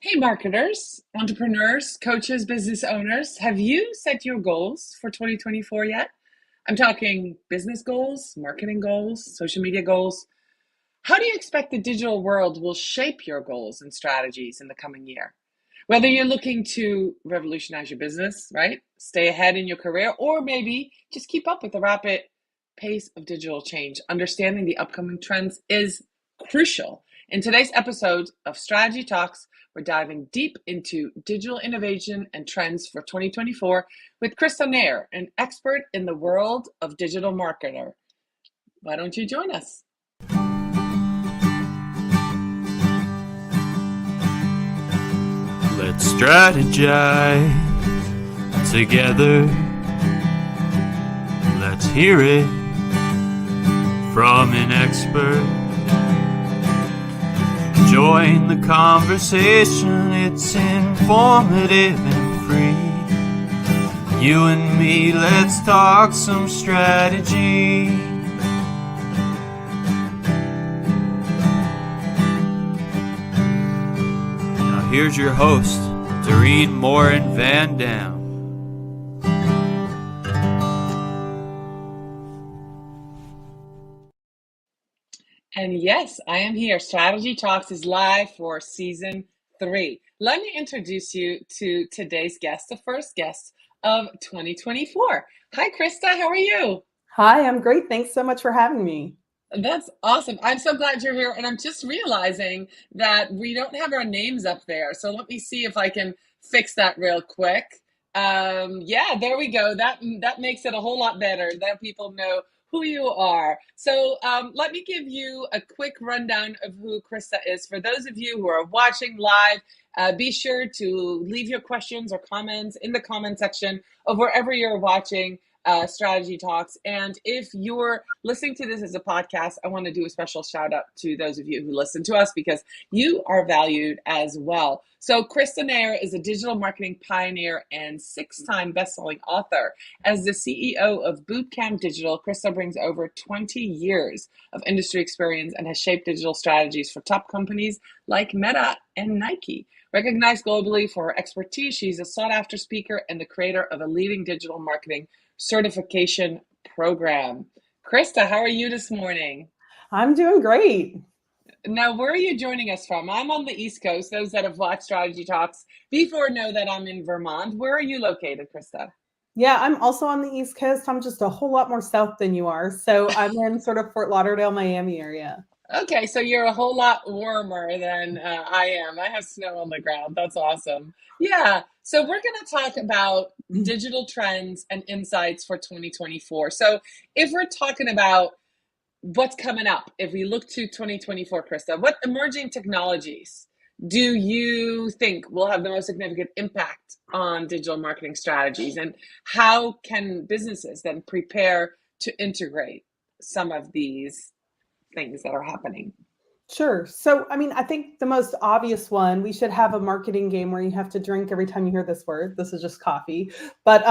Hey, marketers, entrepreneurs, coaches, business owners, have you set your goals for 2024 yet? I'm talking business goals, marketing goals, social media goals. How do you expect the digital world will shape your goals and strategies in the coming year? Whether you're looking to revolutionize your business, right? Stay ahead in your career, or maybe just keep up with the rapid pace of digital change, understanding the upcoming trends is crucial. In today's episode of Strategy Talks, we're diving deep into digital innovation and trends for 2024 with Krista Neher, an expert in the world of digital marketer. Why don't you join us? Let's strategize together. Let's hear it from an expert. Join the conversation, it's informative and free. You and me, let's talk some strategy. Now here's your host, Morin-van. And yes, I am here. Strategy Talks is live for season 3. Let me introduce you to today's guest, the first guest of 2024. Hi, Krista. How are you? Hi, I'm great. Thanks so much for having me. That's awesome. I'm so glad you're here. And I'm just realizing that we don't have our names up there. So let me see if I can fix that real quick. Yeah, there we go. That makes it a whole lot better. That people know who you are. So let me give you a quick rundown of who Krista is. For those of you who are watching live, be sure to leave your questions or comments in the comment section of wherever you're watching Strategy Talks. And if you're listening to this as a podcast, I want to do a special shout out to those of you who listen to us because you are valued as well. So Krista Neher is a digital marketing pioneer and 6-time bestselling author. As the CEO of Bootcamp Digital, Krista brings over 20 years of industry experience and has shaped digital strategies for top companies like Meta and Nike. Recognized globally for her expertise, she's a sought-after speaker and the creator of a leading digital marketing certification program. Krista, how are you this morning? I'm doing great. Now, where are you joining us from? I'm on the East Coast. Those that have watched Strategy Talks before know that I'm in Vermont. Where are you located, Krista? Yeah, I'm also on the East Coast. I'm just a whole lot more south than you are. So I'm in sort of Fort Lauderdale, Miami area. Okay, so you're a whole lot warmer than I am. I have snow on the ground. That's awesome. Yeah, so we're going to talk about digital trends and insights for 2024. So if we're talking about what's coming up, if we look to 2024, Krista, what emerging technologies do you think will have the most significant impact on digital marketing strategies? And how can businesses then prepare to integrate some of these things that are happening? Sure. So, I mean, I think the most obvious one, we should have a marketing game where you have to drink every time you hear this word. This is just coffee. But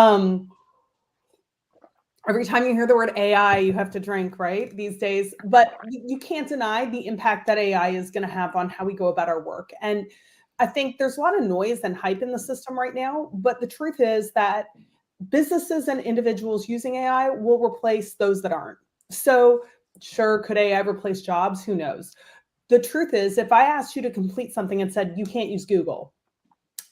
every time you hear the word AI, you have to drink, right? These days. But you can't deny the impact that AI is going to have on how we go about our work. And I think there's a lot of noise and hype in the system right now. But the truth is that businesses and individuals using AI will replace those that aren't. So, sure, could AI replace jobs? Who knows? The truth is, if I asked you to complete something and said you can't use Google,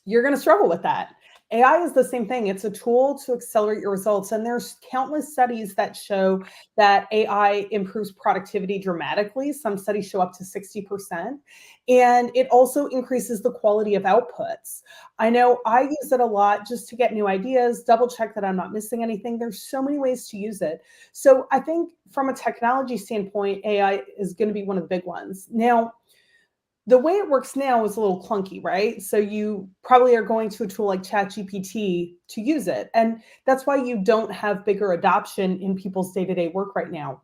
you're going to struggle with that. AI is the same thing. It's a tool to accelerate your results. And there's countless studies that show that AI improves productivity dramatically. Some studies show up to 60%. And it also increases the quality of outputs. I know I use it a lot just to get new ideas, double check that I'm not missing anything. There's so many ways to use it. So I think from a technology standpoint, AI is going to be one of the big ones. Now, the way it works now is a little clunky, right? So you probably are going to a tool like ChatGPT to use it. And that's why you don't have bigger adoption in people's day-to-day work right now,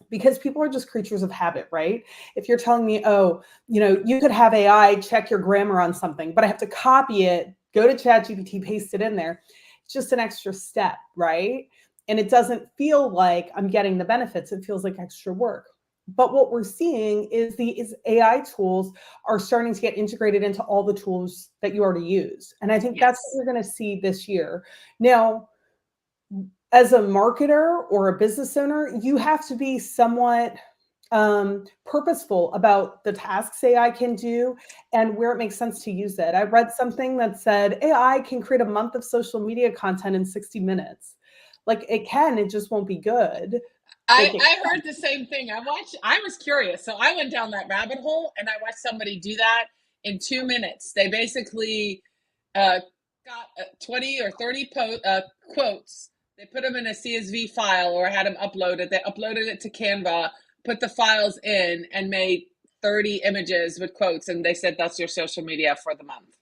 because people are just creatures of habit, right? If you're telling me, oh, you could have AI check your grammar on something, but I have to copy it, go to ChatGPT, paste it in there. It's just an extra step, right? And it doesn't feel like I'm getting the benefits. It feels like extra work. But what we're seeing is these AI tools are starting to get integrated into all the tools that you already use. And I think that's what Yes. you're going to see this year. Now, as a marketer or a business owner, you have to be somewhat purposeful about the tasks AI can do and where it makes sense to use it. I read something that said AI can create a month of social media content in 60 minutes. Like it can, it just won't be good. Like it I heard the same thing. I was curious. So I went down that rabbit hole and I watched somebody do that in 2 minutes. They basically uh, got 20 or 30 quotes. They put them in a CSV file or had them uploaded. They uploaded it to Canva, put the files in, and made 30 images with quotes. And they said, that's your social media for the month.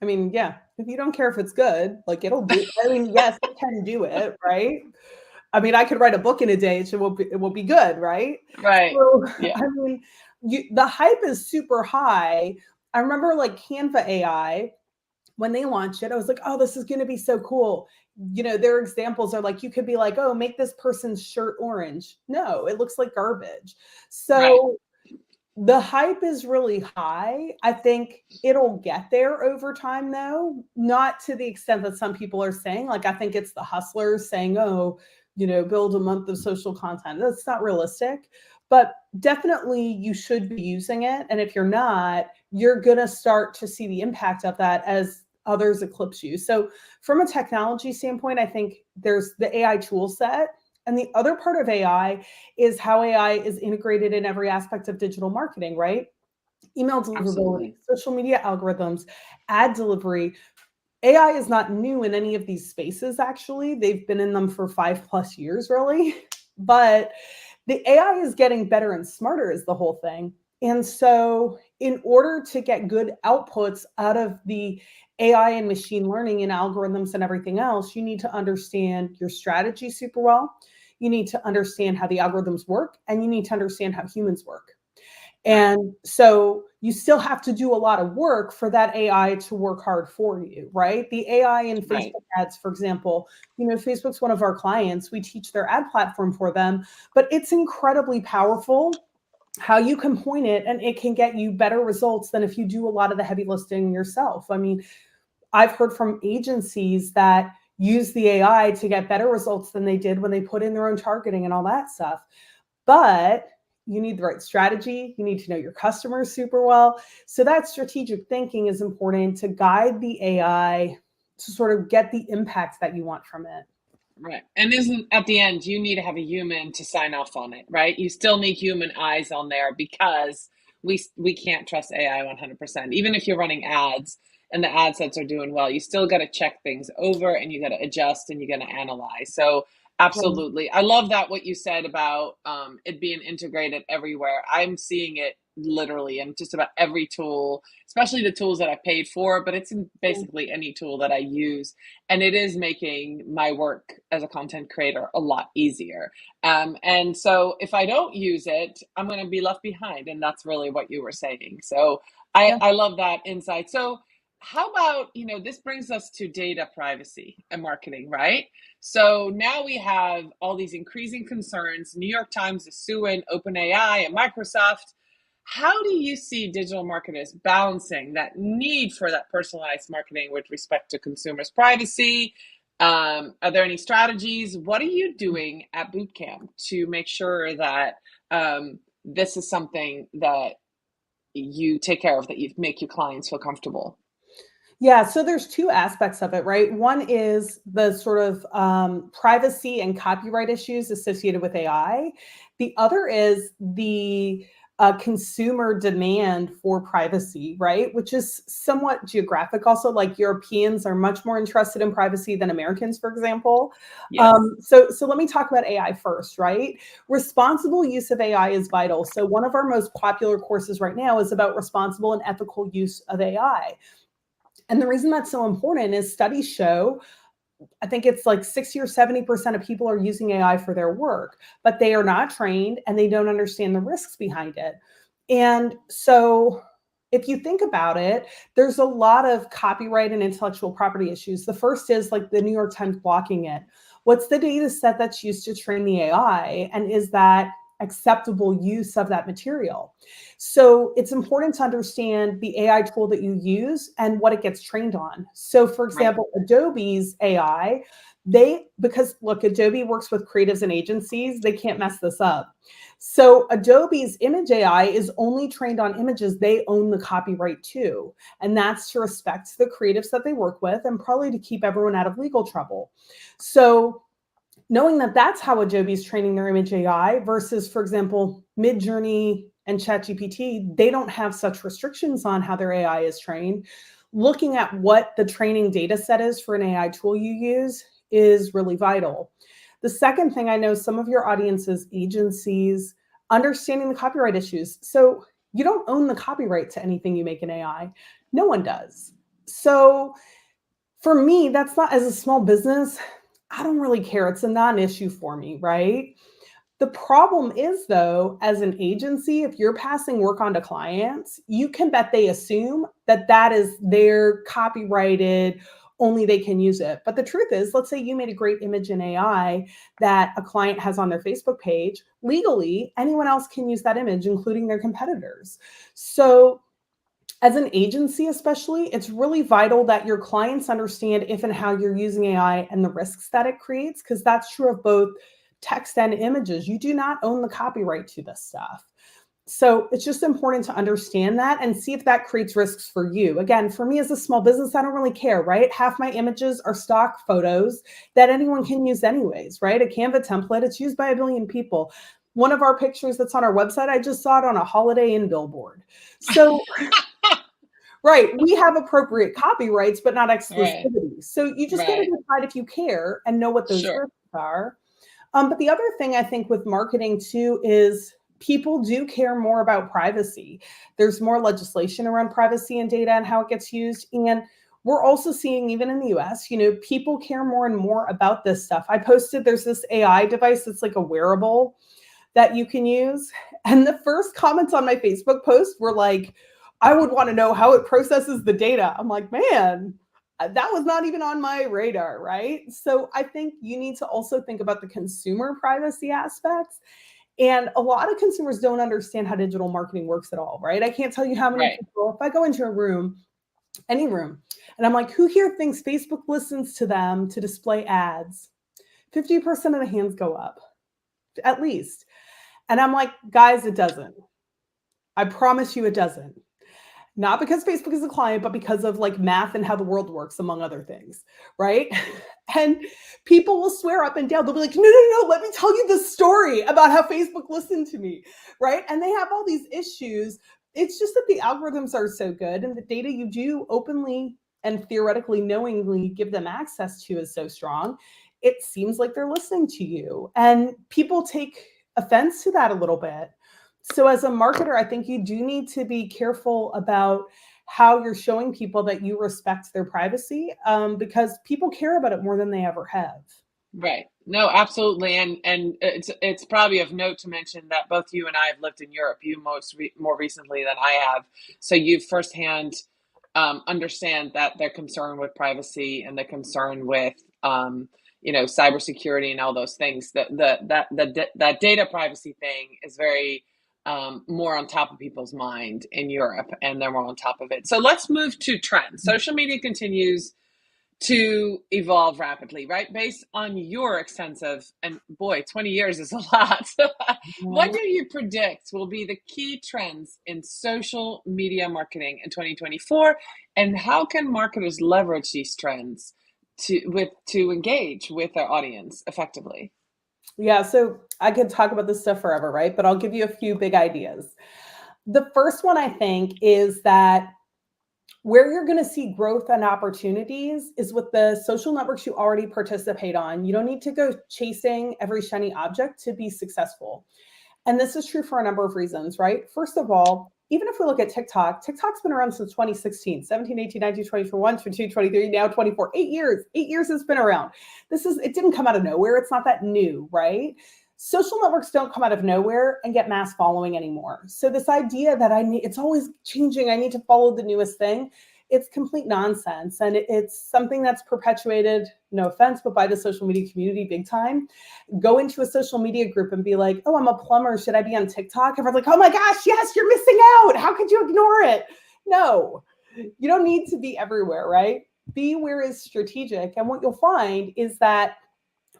I mean, yeah, if you don't care if it's good, like it'll do. I mean, yes, it can do it, right? I mean, I could write a book in a day; it will be good, right? Right. So, Yeah. I mean, the hype is super high. I remember like Canva AI when they launched it. I was like, oh, this is going to be so cool. You know, their examples are like, you could be like, oh, make this person's shirt orange. No, it looks like garbage. Right. So the hype is really high. I think it'll get there over time, though, not to the extent that some people are saying. Like, I think it's the hustlers saying, oh, you know, build a month of social content. That's not realistic, but definitely you should be using it. And if you're not, you're going to start to see the impact of that as others eclipse you. So, from a technology standpoint, I think there's the AI tool set. And the other part of AI is how AI is integrated in every aspect of digital marketing, right? Email deliverability, Absolutely. social media algorithms, ad delivery. AI is not new in any of these spaces, actually. They've been in them for 5+ years, really. But the AI is getting better and smarter, is the whole thing. And so, in order to get good outputs out of the AI and machine learning and algorithms and everything else, you need to understand your strategy super well. You need to understand how the algorithms work, and you need to understand how humans work. Right. And so you still have to do a lot of work for that AI to work hard for you, right? The AI in Right. Facebook ads, for example, you know, Facebook's one of our clients. We teach their ad platform for them, but it's incredibly powerful how you can point it and it can get you better results than if you do a lot of the heavy lifting yourself. I mean, I've heard from agencies that use the AI to get better results than they did when they put in their own targeting and all that stuff. But you need the right strategy. You need to know your customers super well. So that strategic thinking is important to guide the AI to sort of get the impact that you want from it. Right. And isn't at the end, you need to have a human to sign off on it, right? You still need human eyes on there because we can't trust AI 100%. Even if you're running ads and the ad sets are doing well, you still got to check things over and you got to adjust and you got to analyze. So Right. absolutely. I love that what you said about it being integrated everywhere. I'm seeing it literally in just about every tool, especially the tools that I paid for, but it's in basically any tool that I use, and it is making my work as a content creator a lot easier. And so if I don't use it, I'm going to be left behind, and that's really what you were saying. So Yeah. I love that insight. So how about, this brings us to data privacy and marketing, right? So now we have all these increasing concerns. New York Times is suing OpenAI and Microsoft. How do you see digital marketers balancing that need for that personalized marketing with respect to consumers' privacy? Are there any strategies? What are you doing at Bootcamp to make sure that this is something that you take care of, that you make your clients feel comfortable? Yeah, so there's two aspects of it, right? One is the sort of privacy and copyright issues associated with AI. The other is the consumer demand for privacy, right? Which is somewhat geographic also. Like Europeans are much more interested in privacy than Americans, for example. Yes. So let me talk about AI first, right? Responsible use of AI is vital. So one of our most popular courses right now is about responsible and ethical use of AI. And the reason that's so important is studies show, I think it's like 60 or 70% of people are using AI for their work, but they are not trained and they don't understand the risks behind it. And so if you think about it, there's a lot of copyright and intellectual property issues. The first is like the New York Times blocking it. What's the data set that's used to train the AI? And is that acceptable use of that material. So it's important to understand the AI tool that you use and what it gets trained on. So for example, Adobe's AI, because look, Adobe works with creatives and agencies, they can't mess this up. So Adobe's image AI is only trained on images they own the copyright to. And that's to respect the creatives that they work with and probably to keep everyone out of legal trouble. So knowing that that's how Adobe's training their image AI versus, for example, Midjourney and ChatGPT, they don't have such restrictions on how their AI is trained. Looking at what the training data set is for an AI tool you use is really vital. The second thing, I know some of your audiences, agencies, understanding the copyright issues. So you don't own the copyright to anything you make in AI. No one does. So for me, that's not, as a small business, I don't really care. It's a non-issue for me, right? The problem is, though, as an agency, if you're passing work on to clients, you can bet they assume that that is their copyrighted, only they can use it. But the truth is, let's say you made a great image in AI that a client has on their Facebook page. Legally, anyone else can use that image, including their competitors. So as an agency especially, it's really vital that your clients understand if and how you're using AI and the risks that it creates, because that's true of both text and images. You do not own the copyright to this stuff. So it's just important to understand that and see if that creates risks for you. Again, for me as a small business, I don't really care, right? Half my images are stock photos that anyone can use anyways, right? A Canva template, it's used by a billion people. One of our pictures that's on our website, I just saw it on a Holiday Inn billboard. So right, we have appropriate copyrights, but not exclusivity. So you just got to decide if you care and know what those risks are. But the other thing I think with marketing too is people do care more about privacy. There's more legislation around privacy and data and how it gets used. And we're also seeing, even in the US, people care more and more about this stuff. I posted, there's this AI device that's like a wearable that you can use. And the first comments on my Facebook post were like, I would want to know how it processes the data. I'm like, man, that was not even on my radar, right? So I think you need to also think about the consumer privacy aspects. And a lot of consumers don't understand how digital marketing works at all, right? I can't tell you how many people, if I go into a room, any room, and I'm like, who here thinks Facebook listens to them to display ads? 50% of the hands go up, at least. And I'm like, guys, it doesn't. I promise you it doesn't. Not because Facebook is a client, but because of like math and how the world works, among other things, right? And people will swear up and down. They'll be like, no, let me tell you the story about how Facebook listened to me, right? And they have all these issues. It's just that the algorithms are so good and the data you do openly and theoretically knowingly give them access to is so strong. It seems like they're listening to you. And people take offense to that a little bit. So as a marketer, I think you do need to be careful about how you're showing people that you respect their privacy, because people care about it more than they ever have. Right. No, absolutely. And it's probably of note to mention that both you and I have lived in Europe, you more recently than I have. So you firsthand understand that they're concerned with privacy and they're concerned with cybersecurity and all those things. That data privacy thing is very more on top of people's mind in Europe, and they're more on top of it. So let's move to trends. Social media continues to evolve rapidly, right? Based on your extensive, and boy, 20 years is a lot. What do you predict will be the key trends in social media marketing in 2024? And how can marketers leverage these trends to engage with their audience effectively? Yeah, so I could talk about this stuff forever, right? But I'll give you a few big ideas. The first one, I think, is that where you're going to see growth and opportunities is with the social networks you already participate on. You don't need to go chasing every shiny object to be successful. And this is true for a number of reasons, right? First of all, even if we look at TikTok, TikTok's been around since 2016, 17, 18, 19, 20, 21, 22, 23, now 24, 8 years. 8 years it's been around. It didn't come out of nowhere. It's not that new, right? Social networks don't come out of nowhere and get mass following anymore. So this idea that it's always changing, I need to follow the newest thing, it's complete nonsense. And it's something that's perpetuated, no offense, but by the social media community big time. Go into a social media group and be like, oh, I'm a plumber. Should I be on TikTok? Everyone's like, oh my gosh, yes, you're missing out. How could you ignore it? No, you don't need to be everywhere, right? Be where is strategic. And what you'll find is that,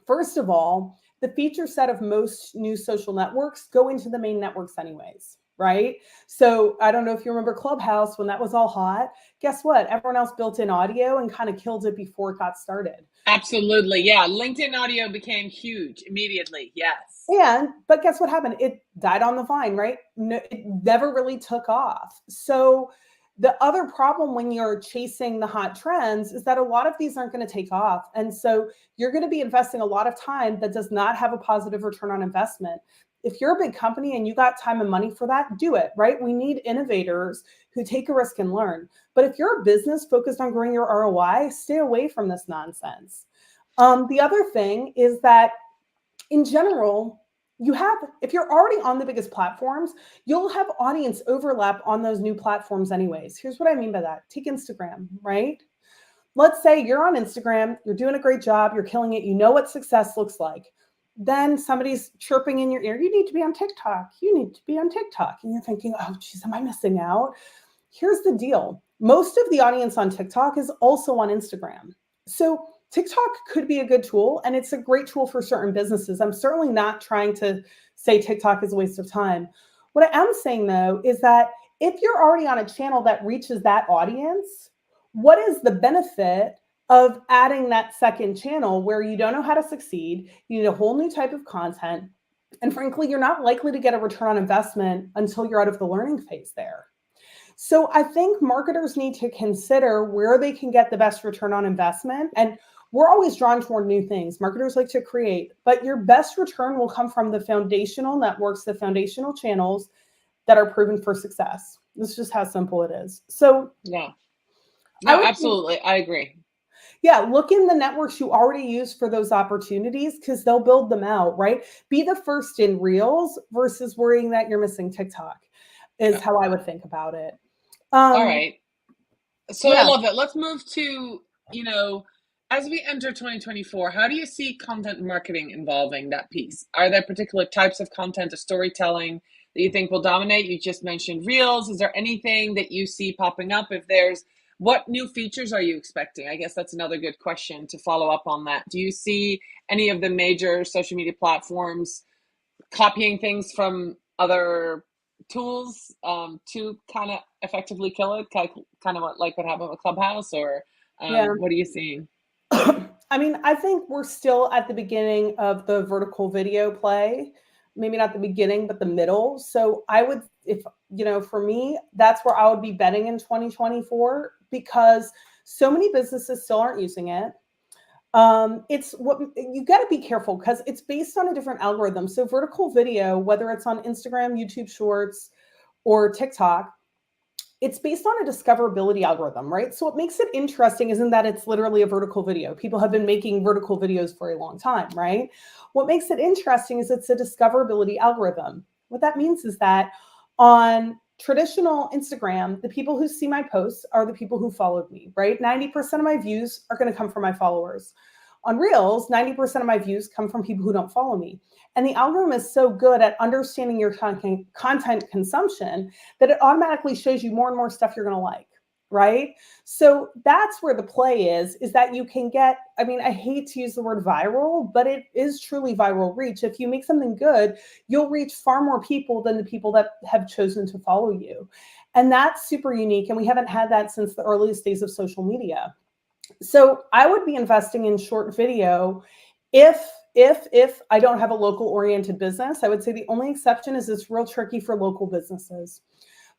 first of all, the feature set of most new social networks go into the main networks anyways, right? So I don't know if you remember Clubhouse when that was all hot. Guess what? Everyone else built in audio and kind of killed it before it got started. Absolutely. Yeah. LinkedIn audio became huge immediately. Yes. But guess what happened? It died on the vine, right? No, it never really took off. So the other problem when you're chasing the hot trends is that a lot of these aren't going to take off. And so you're going to be investing a lot of time that does not have a positive return on investment. If you're a big company and you got time and money for that, do it, right? We need innovators who take a risk and learn. But if you're a business focused on growing your ROI, stay away from this nonsense. The other thing is that in general, if you're already on the biggest platforms, you'll have audience overlap on those new platforms anyways. Here's what I mean by that. Take Instagram, right? Let's say you're on Instagram, you're doing a great job, you're killing it, you know what success looks like. Then somebody's chirping in your ear, you need to be on TikTok, you need to be on TikTok. And you're thinking, oh geez, am I missing out? Here's the deal. Most of the audience on TikTok is also on Instagram. So TikTok could be a good tool, and it's a great tool for certain businesses. I'm certainly not trying to say TikTok is a waste of time. What I am saying, though, is that if you're already on a channel that reaches that audience, what is the benefit of adding that second channel where you don't know how to succeed, you need a whole new type of content, and frankly, you're not likely to get a return on investment until you're out of the learning phase there. So I think marketers need to consider where they can get the best return on investment. And we're always drawn toward new things. Marketers like to create, but your best return will come from the foundational networks, the foundational channels that are proven for success. This is just how simple it is. So yeah, no, absolutely. I agree. Yeah, look in the networks you already use for those opportunities because they'll build them out, right? Be the first in Reels versus worrying that you're missing TikTok is how I would think about it. All right. So yeah. I love it. Let's move to, as we enter 2024, how do you see content marketing involving that piece? Are there particular types of content or storytelling that you think will dominate? You just mentioned Reels. Is there anything that you see popping up? What new features are you expecting? I guess that's another good question to follow up on that. Do you see any of the major social media platforms copying things from other tools to kind of effectively kill it, kind of like what happened with Clubhouse, or what are you seeing? I mean, I think we're still at the beginning of the vertical video play. Maybe not the beginning, but the middle. So I would, for me, that's where I would be betting in 2024 because so many businesses still aren't using it. It's what you got to be careful because it's based on a different algorithm. So vertical video, whether it's on Instagram, YouTube Shorts, or TikTok, it's based on a discoverability algorithm, right? So what makes it interesting isn't that it's literally a vertical video. People have been making vertical videos for a long time, right? What makes it interesting is it's a discoverability algorithm. What that means is that on traditional Instagram, the people who see my posts are the people who followed me, right? 90% of my views are going to come from my followers. On Reels, 90% of my views come from people who don't follow me. And the algorithm is so good at understanding your content consumption that it automatically shows you more and more stuff you're going to like, right? So that's where the play is that you can get, I mean, I hate to use the word viral, but it is truly viral reach. If you make something good, you'll reach far more people than the people that have chosen to follow you. And that's super unique. And we haven't had that since the earliest days of social media. So I would be investing in short video if I don't have a local oriented business. I would say the only exception is it's real tricky for local businesses.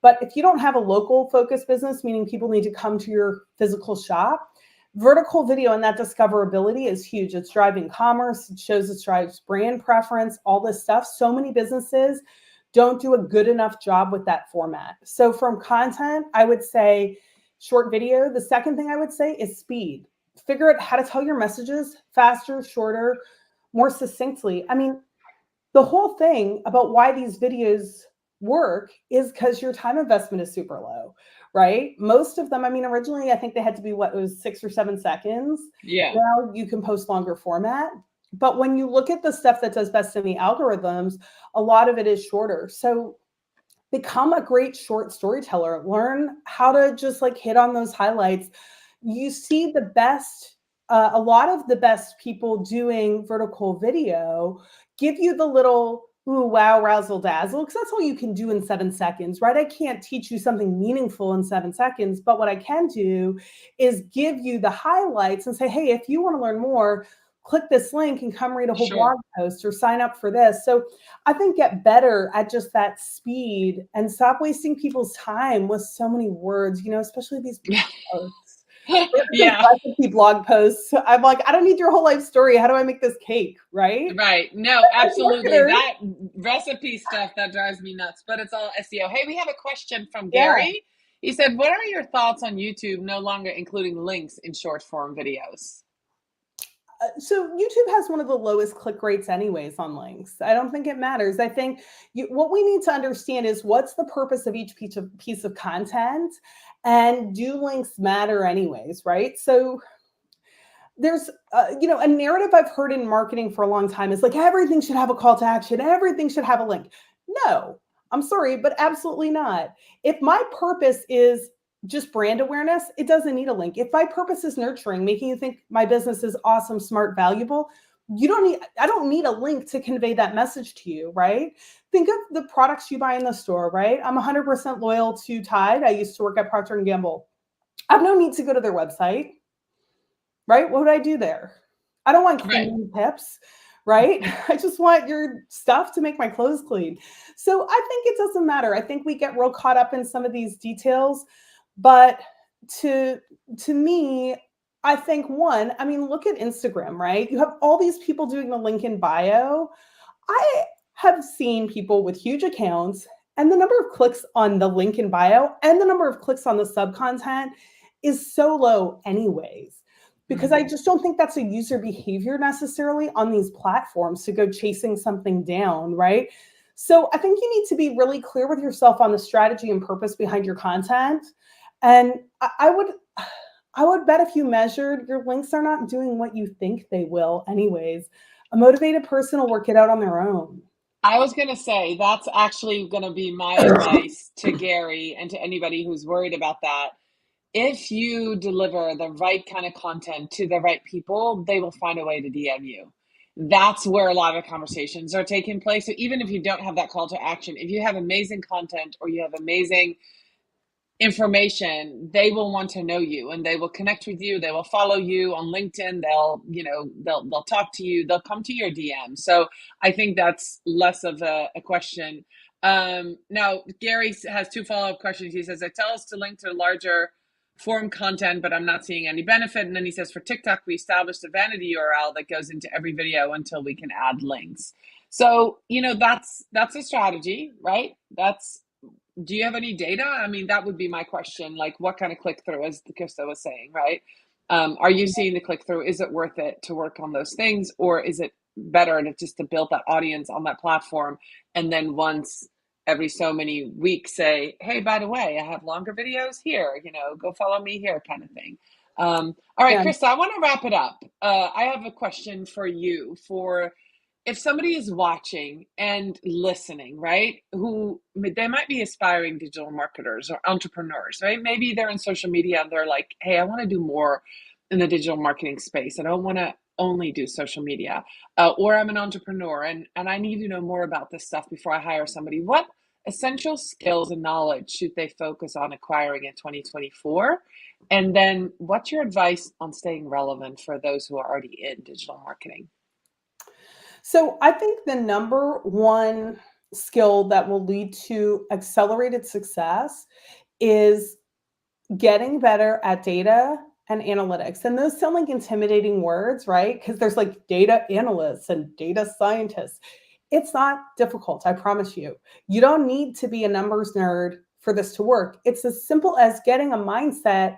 But if you don't have a local focused business, meaning people need to come to your physical shop, vertical video and that discoverability is huge. It's driving commerce. It drives brand preference, all this stuff. So many businesses don't do a good enough job with that format. So from content, I would say short video. The second thing I would say is speed. Figure out how to tell your messages faster, shorter, more succinctly. I mean, the whole thing about why these videos work is because your time investment is super low, right? Most of them, I mean, originally I think they had to be what, it was 6 or 7 seconds. Yeah. Now you can post longer format. But when you look at the stuff that does best in the algorithms, a lot of it is shorter. So become a great short storyteller. Learn how to just like hit on those highlights. You see the best, a lot of the best people doing vertical video give you the little ooh, wow, razzle dazzle, because that's all you can do in 7 seconds, right? I can't teach you something meaningful in 7 seconds, but what I can do is give you the highlights and say, hey, if you want to learn more, click this link and come read a whole Sure. blog post or sign up for this. So I think get better at just that speed and stop wasting people's time with so many words, you know, especially these blog posts. Those Yeah. recipe blog posts. I'm like, I don't need your whole life story. How do I make this cake? Right? Right. No, absolutely. That recipe stuff, that drives me nuts, but it's all SEO. Hey, we have a question from Yeah. Gary. He said, what are your thoughts on YouTube no longer including links in short form videos? So YouTube has one of the lowest click rates anyways on links. I don't think it matters. I think what we need to understand is what's the purpose of each piece of content, and do links matter anyways, right? So there's a narrative I've heard in marketing for a long time is like everything should have a call to action, everything should have a link. No, I'm sorry, but absolutely not. If my purpose is just brand awareness, it doesn't need a link. If my purpose is nurturing, making you think my business is awesome, smart, valuable, I don't need a link to convey that message to you, right? Think of the products you buy in the store, right? I'm 100% loyal to Tide. I used to work at Procter Gamble. I have no need to go to their website, right? What would I do there? I don't want Right. cleaning tips, right? I just want your stuff to make my clothes clean. So I think it doesn't matter. I think we get real caught up in some of these details, but to me, I think one, I mean, look at Instagram, right? You have all these people doing the link in bio. I have seen people with huge accounts, and the number of clicks on the link in bio and the number of clicks on the sub content is so low anyways, because I just don't think that's a user behavior necessarily on these platforms to go chasing something down, right? So I think you need to be really clear with yourself on the strategy and purpose behind your content. And I would bet if you measured, your links are not doing what you think they will anyways. A motivated person will work it out on their own. I was going to say that's actually going to be my advice to Gary and to anybody who's worried about that. If you deliver the right kind of content to the right people, they will find a way to DM you. That's where a lot of conversations are taking place. So even if you don't have that call to action, if you have amazing content or you have amazing information, they will want to know you and they will connect with you. They will follow you on LinkedIn. They'll talk to you. They'll come to your DM. So I think that's less of a question. Now Gary has 2 follow-up questions. He says, I tell us to link to larger form content, but I'm not seeing any benefit. And then he says, for TikTok, we established a vanity URL that goes into every video until we can add links. So, that's a strategy, right? Do you have any data? I mean, that would be my question. Like, what kind of click through, as Krista was saying, right? Are you seeing the click through? Is it worth it to work on those things, or is it better to build that audience on that platform, and then once every so many weeks say, hey, by the way, I have longer videos here. Go follow me here, kind of thing. All right, Yeah. Krista, I want to wrap it up. I have a question for you for if somebody is watching and listening, right, who they might be aspiring digital marketers or entrepreneurs, right? Maybe they're in social media and they're like, hey, I want to do more in the digital marketing space. I don't want to only do social media, or I'm an entrepreneur and I need to know more about this stuff before I hire somebody. What essential skills and knowledge should they focus on acquiring in 2024? And then what's your advice on staying relevant for those who are already in digital marketing? So I think the number one skill that will lead to accelerated success is getting better at data and analytics. And those sound like intimidating words, right? Because there's like data analysts and data scientists. It's not difficult, I promise you. You don't need to be a numbers nerd for this to work. It's as simple as getting a mindset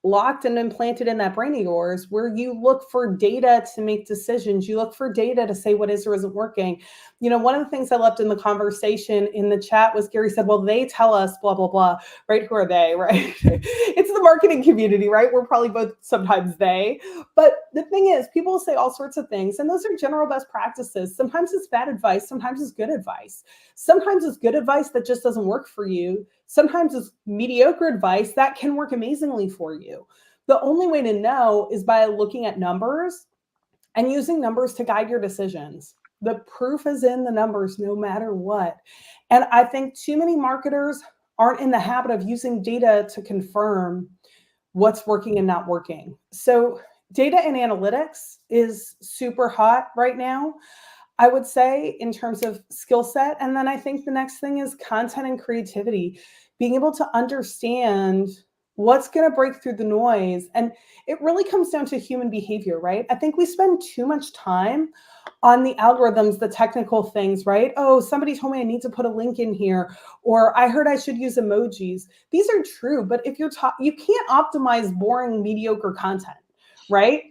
locked and implanted in that brain of yours, where you look for data to make decisions. You look for data to say what is or isn't working. One of the things I loved in the conversation in the chat was Gary said, well, they tell us blah, blah, blah, right? Who are they, right? It's the marketing community, right? We're probably both sometimes they. But the thing is, people say all sorts of things, and those are general best practices. Sometimes it's bad advice. Sometimes it's good advice. Sometimes it's good advice that just doesn't work for you. Sometimes it's mediocre advice that can work amazingly for you. The only way to know is by looking at numbers and using numbers to guide your decisions. The proof is in the numbers no matter what. And I think too many marketers aren't in the habit of using data to confirm what's working and not working. So data and analytics is super hot right now, I would say, in terms of skill set. And then I think the next thing is content and creativity, being able to understand what's going to break through the noise. And it really comes down to human behavior, right? I think we spend too much time on the algorithms, the technical things, right? Oh, somebody told me I need to put a link in here, or I heard I should use emojis. These are true, but if you can't optimize boring, mediocre content, right?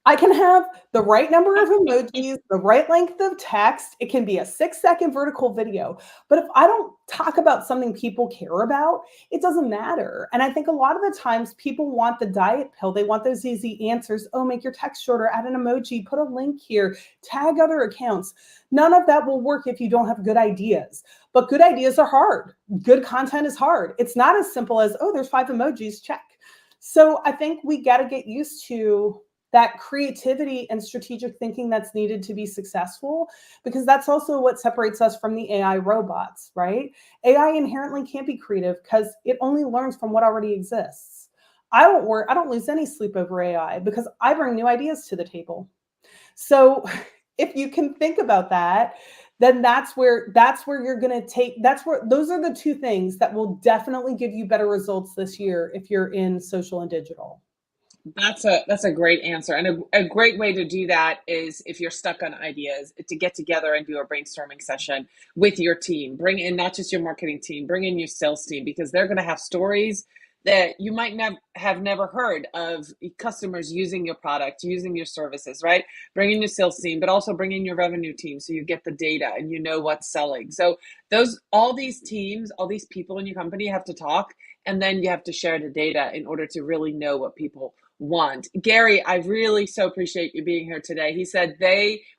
I can have the right number of emojis, the right length of text. It can be a 6-second vertical video. But if I don't talk about something people care about, it doesn't matter. And I think a lot of the times people want the diet pill. They want those easy answers. Oh, make your text shorter, add an emoji, put a link here, tag other accounts. None of that will work if you don't have good ideas. But good ideas are hard. Good content is hard. It's not as simple as, oh, there's 5 emojis, check. So I think we got to get used to that creativity and strategic thinking that's needed to be successful, because that's also what separates us from the AI robots, right? AI inherently can't be creative because it only learns from what already exists. I don't lose any sleep over AI because I bring new ideas to the table. So if you can think about that, then that's where you're going to those are the 2 things that will definitely give you better results this year if you're in social and digital. That's a great answer. And a great way to do that is, if you're stuck on ideas, to get together and do a brainstorming session with your team. Bring in not just your marketing team, bring in your sales team, because they're going to have stories that you might have never heard of, customers using your product, using your services, right? Bring in your sales team, but also bring in your revenue team so you get the data and you know what's selling. So all these teams, all these people in your company have to talk, and then you have to share the data in order to really know what people want. Gary, I really so appreciate you being here today. He said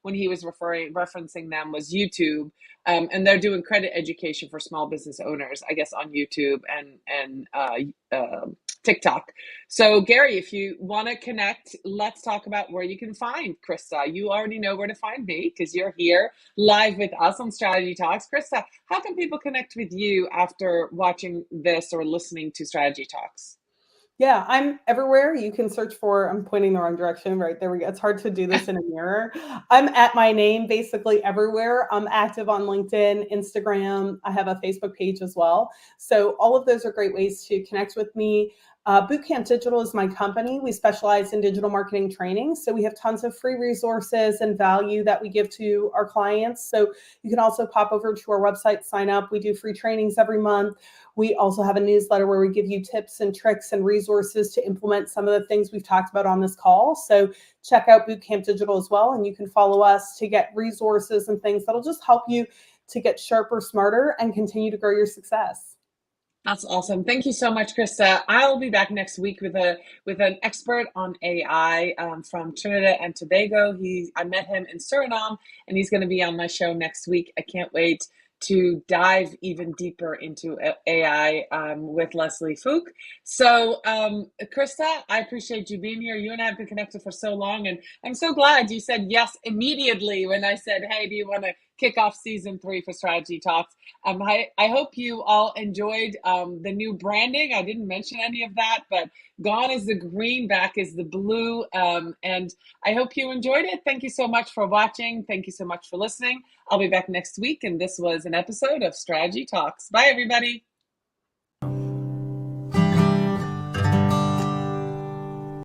when he was referencing them, was YouTube, and they're doing credit education for small business owners, I guess, on YouTube and TikTok. So Gary, if you want to connect, let's talk about where you can find Krista. You already know where to find me because you're here live with us on Strategy Talks. Krista, how can people connect with you after watching this or listening to Strategy Talks? Yeah, I'm everywhere. You can search for, I'm pointing the wrong direction, right? There we go. It's hard to do this in a mirror. I'm at my name basically everywhere. I'm active on LinkedIn, Instagram. I have a Facebook page as well. So all of those are great ways to connect with me. Bootcamp Digital is my company. We specialize in digital marketing training. So we have tons of free resources and value that we give to our clients. So you can also pop over to our website, sign up. We do free trainings every month. We also have a newsletter where we give you tips and tricks and resources to implement some of the things we've talked about on this call. So check out Bootcamp Digital as well. And you can follow us to get resources and things that'll just help you to get sharper, smarter, and continue to grow your success. That's awesome. Thank you so much, Krista. I'll be back next week with an expert on AI from Trinidad and Tobago. I met him in Suriname, and he's going to be on my show next week. I can't wait to dive even deeper into AI with Leslie Fook. So, Krista, I appreciate you being here. You and I have been connected for so long, and I'm so glad you said yes immediately when I said, hey, do you want to kick off season 3 for Strategy Talks? I hope you all enjoyed the new branding. I didn't mention any of that, but gone is the green, back is the blue. And I hope you enjoyed it. Thank you so much for watching. Thank you so much for listening. I'll be back next week. And this was an episode of Strategy Talks. Bye, everybody.